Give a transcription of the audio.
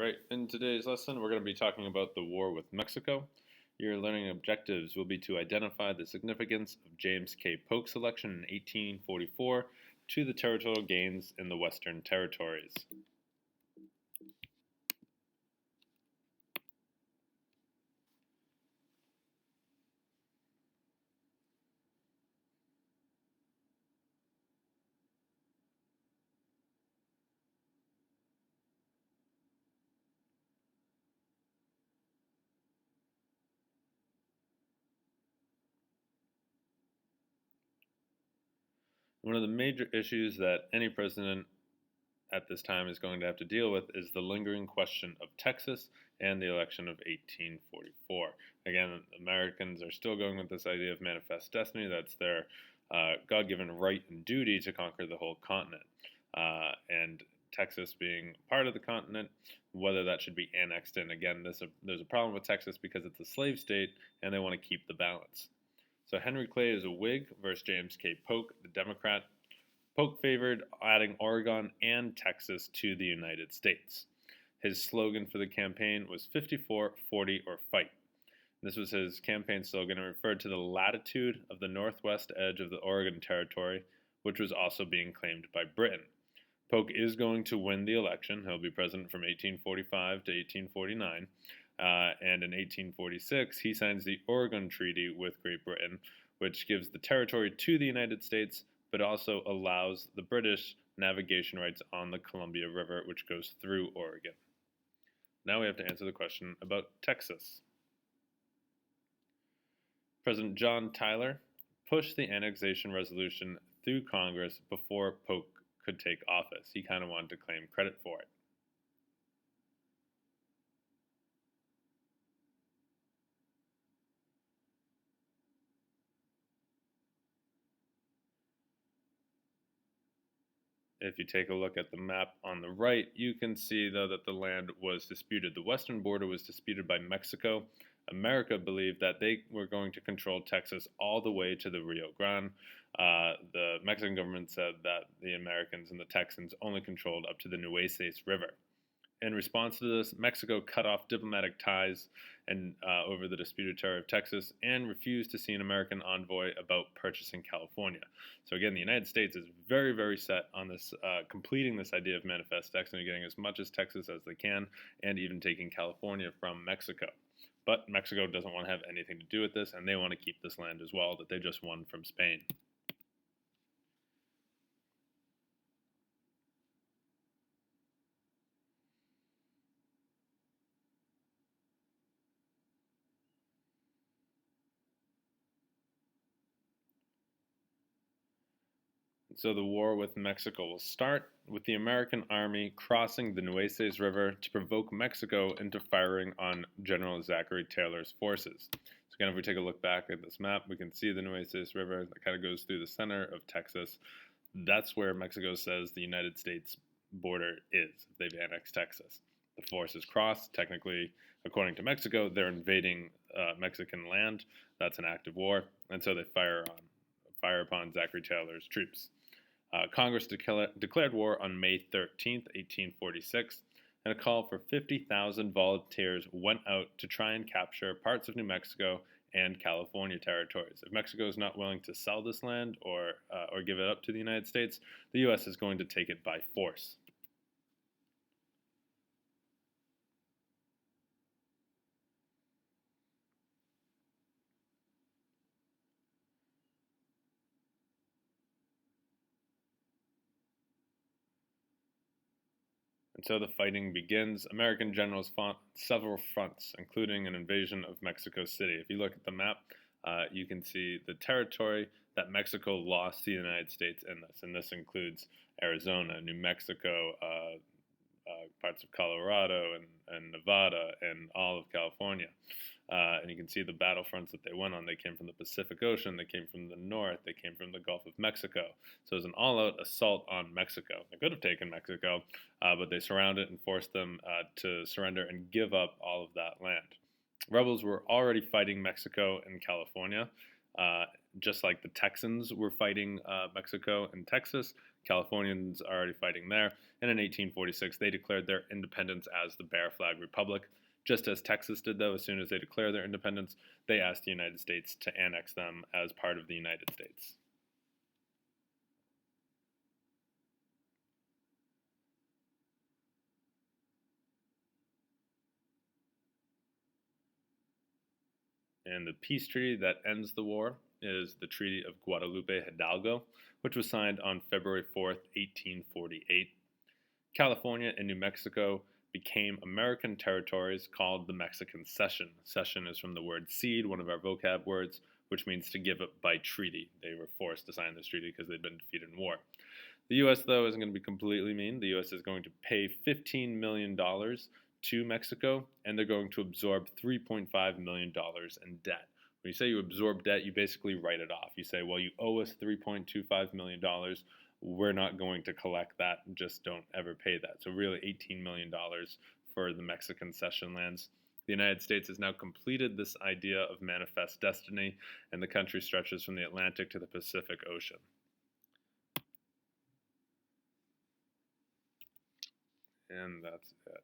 Alright, in today's lesson, we're going to be talking about the war with Mexico. Your learning objectives will be to identify the significance of James K. Polk's election in 1844 to the territorial gains in the Western Territories. One of the major issues that any president at this time is going to have to deal with is the lingering question of Texas and the election of 1844. Again, Americans are still going with this idea of manifest destiny. That's their God-given right and duty to conquer the whole continent. And Texas being part of the continent, whether that should be annexed in. Again, there's a problem with Texas because it's a slave state and they want to keep the balance. So Henry Clay is a Whig versus James K. Polk, the Democrat. Polk favored adding Oregon and Texas to the United States. His slogan for the campaign was 54, 40, or fight. This was his campaign slogan and referred to the latitude of the northwest edge of the Oregon Territory, which was also being claimed by Britain. Polk is going to win the election. He'll be president from 1845 to 1849. And in 1846, he signs the Oregon Treaty with Great Britain, which gives the territory to the United States, but also allows the British navigation rights on the Columbia River, which goes through Oregon. Now we have to answer the question about Texas. President John Tyler pushed the annexation resolution through Congress before Polk could take office. He kind of wanted to claim credit for it. If you take a look at the map on the right, you can see, though, that the land was disputed. The western border was disputed by Mexico. America believed that they were going to control Texas all the way to the Rio Grande. The Mexican government said that the Americans and the Texans only controlled up to the Nueces River. In response to this, Mexico cut off diplomatic ties over the disputed territory of Texas and refused to see an American envoy about purchasing California. So again, the United States is very, very set on this, completing this idea of manifest destiny, getting as much as Texas as they can, and even taking California from Mexico. But Mexico doesn't want to have anything to do with this, and they want to keep this land as well that they just won from Spain. So the war with Mexico will start with the American army crossing the Nueces River to provoke Mexico into firing on General Zachary Taylor's forces. So again, if we take a look back at this map, we can see the Nueces River that kind of goes through the center of Texas. That's where Mexico says the United States border is. They've annexed Texas. The forces cross. Technically, according to Mexico, they're invading Mexican land. That's an act of war, and so they fire upon Zachary Taylor's troops. Congress declared war on May 13, 1846, and a call for 50,000 volunteers went out to try and capture parts of New Mexico and California territories. If Mexico is not willing to sell this land or give it up to the United States, the U.S. is going to take it by force. And so the fighting begins. American generals fought several fronts, including an invasion of Mexico City. If you look at the map, you can see the territory that Mexico lost to the United States in this. And this includes Arizona, New Mexico, parts of Colorado and Nevada, and all of California. And you can see the battlefronts that they went on. They came from the Pacific Ocean, they came from the north, they came from the Gulf of Mexico. So it was an all-out assault on Mexico. They could have taken Mexico, but they surrounded and forced them to surrender and give up all of that land. Rebels were already fighting Mexico and California. just like the Texans were fighting Mexico and Texas, Californians are already fighting there. And in 1846, they declared their independence as the Bear Flag Republic. Just as Texas did, though, as soon as they declared their independence, they asked the United States to annex them as part of the United States. And the peace treaty that ends the war is the Treaty of Guadalupe Hidalgo, which was signed on February 4th, 1848. California and New Mexico became American territories called the Mexican Cession. Cession is from the word cede, one of our vocab words, which means to give up by treaty. They were forced to sign this treaty because they'd been defeated in war. The U.S., though, isn't going to be completely mean. The U.S. is going to pay $15 million to Mexico, and they're going to absorb $3.5 million in debt. When you say you absorb debt, you basically write it off. You say, well, you owe us $3.25 million. We're not going to collect that. Just don't ever pay that. So really $18 million for the Mexican cession lands. The United States has now completed this idea of manifest destiny, and the country stretches from the Atlantic to the Pacific Ocean. And that's it.